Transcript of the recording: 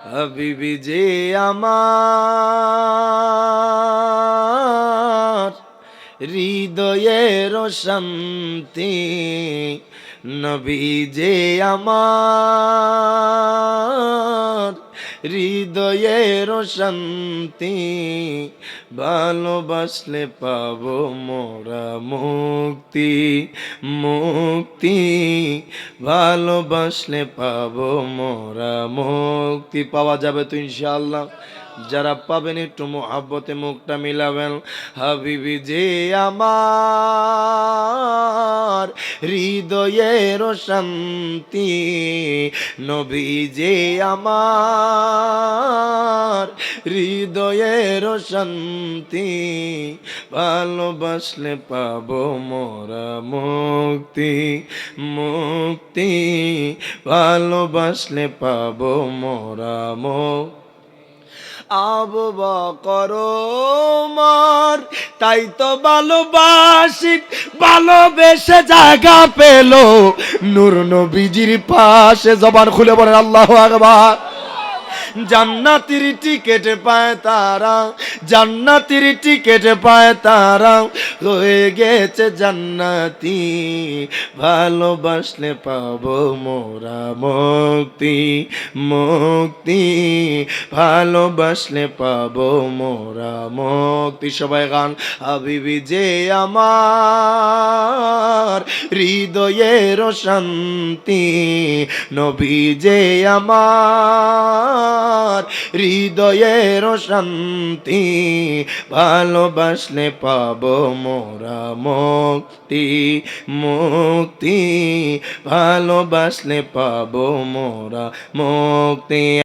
হাবিবি যে আমার হৃদয়ের শান্তি, নবী যে আমার হৃদয়ের শান্তি, ভালোবাসলে পাবো মোরা মুক্তি মুক্তি, ভালোবাসলে পাবো মোরা মুক্তি। পাওয়া যাবে তো ইনশাআল্লাহ। যারা পাবেন একটু মুহাব্বতে মুখটা মিলাবেন। হাবিবি যে আমার হৃদয়ের শান্তি, নবী যে আমার হৃদয়ের শান্তি, ভালোবাসলে পাবো মোরা মুক্তি মুক্তি, ভালোবাসলে পাবো মোরা মুক্তি। আবু বকর ওমর তাই তো ভালোবাসি, ভালোবেসে জায়গা পেল নূর নবীজির পাশে। জবান খুলে বলেন আল্লাহু আকবার। জান্নাতের টিকেট পায় তারা, জান্নাতের টিকেট পায় তারা, হয়ে গেছে জান্নাতি, ভালোবাসলে পাবো মোরা মুক্তি মুক্তি, ভালোবাসলে পাবো মোরা মুক্তি। সবাই গান। হাবিবি যে আমার হৃদয়ের শান্তি, নবী যে আমার হৃদয়ের শান্তি, ভালোবাসলে পাবো মোরা মুক্তি মুক্তি, ভালোবাসলে পাবো মোরা মুক্তি।